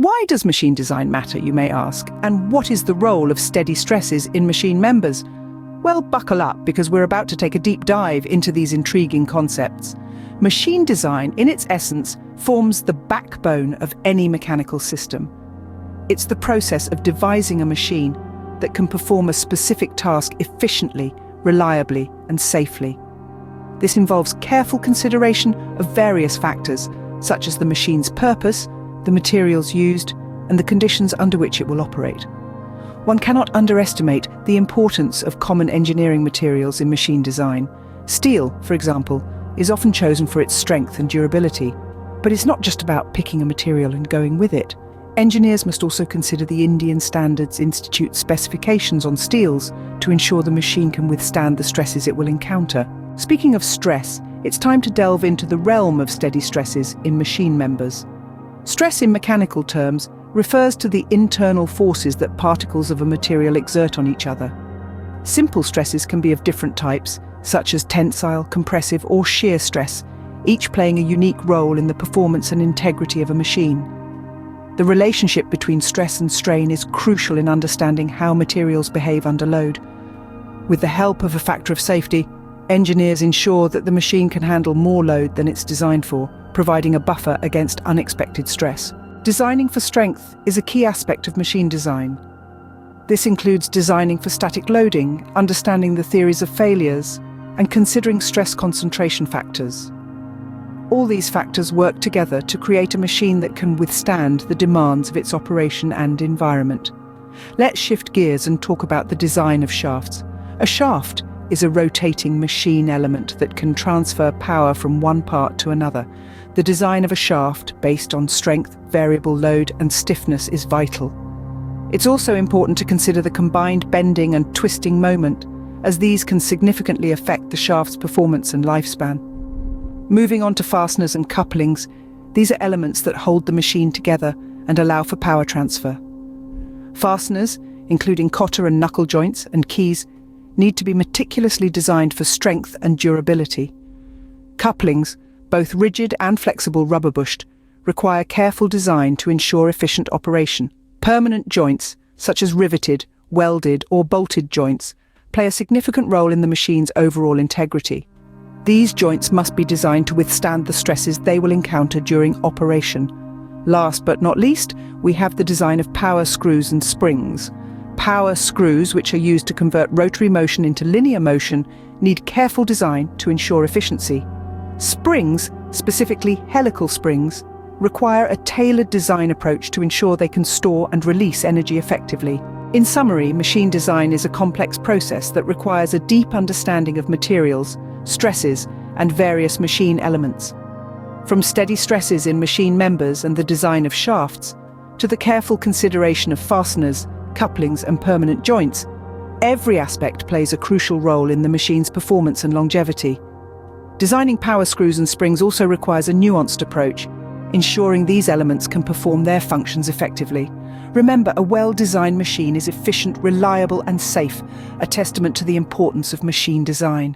Why does machine design matter, you may ask, and what is the role of steady stresses in machine members? Well, buckle up, because we're about to take a deep dive into these intriguing concepts. Machine design, in its essence, forms the backbone of any mechanical system. It's the process of devising a machine that can perform a specific task efficiently, reliably, and safely. This involves careful consideration of various factors, such as the machine's purpose, the materials used, and the conditions under which it will operate. One cannot underestimate the importance of common engineering materials in machine design. Steel, for example, is often chosen for its strength and durability, but it's not just about picking a material and going with it. Engineers must also consider the Indian Standards Institute specifications on steels to ensure the machine can withstand the stresses it will encounter. Speaking of stress, it's time to delve into the realm of steady stresses in machine members. Stress in mechanical terms refers to the internal forces that particles of a material exert on each other. Simple stresses can be of different types, such as tensile, compressive, or shear stress, each playing a unique role in the performance and integrity of a machine. The relationship between stress and strain is crucial in understanding how materials behave under load. With the help of a factor of safety, engineers ensure that the machine can handle more load than it's designed for, providing a buffer against unexpected stress. Designing for strength is a key aspect of machine design. This includes designing for static loading, understanding the theories of failures, and considering stress concentration factors. All these factors work together to create a machine that can withstand the demands of its operation and environment. Let's shift gears and talk about the design of shafts. A shaft is a rotating machine element that can transfer power from one part to another. The design of a shaft, based on strength, variable load, and stiffness, is vital. It's also important to consider the combined bending and twisting moment, as these can significantly affect the shaft's performance and lifespan. Moving on to fasteners and couplings, these are elements that hold the machine together and allow for power transfer. Fasteners, including cotter and knuckle joints and keys, need to be meticulously designed for strength and durability. Couplings, both rigid and flexible rubber-bushed, require careful design to ensure efficient operation. Permanent joints, such as riveted, welded, or bolted joints, play a significant role in the machine's overall integrity. These joints must be designed to withstand the stresses they will encounter during operation. Last but not least, we have the design of power screws and springs. Power screws, which are used to convert rotary motion into linear motion, need careful design to ensure efficiency. Springs, specifically helical springs, require a tailored design approach to ensure they can store and release energy effectively. In summary, machine design is a complex process that requires a deep understanding of materials, stresses, and various machine elements. From steady stresses in machine members and the design of shafts, to the careful consideration of fasteners, couplings, and permanent joints, every aspect plays a crucial role in the machine's performance and longevity. Designing power screws and springs also requires a nuanced approach, ensuring these elements can perform their functions effectively. Remember, a well-designed machine is efficient, reliable, and safe, a testament to the importance of machine design.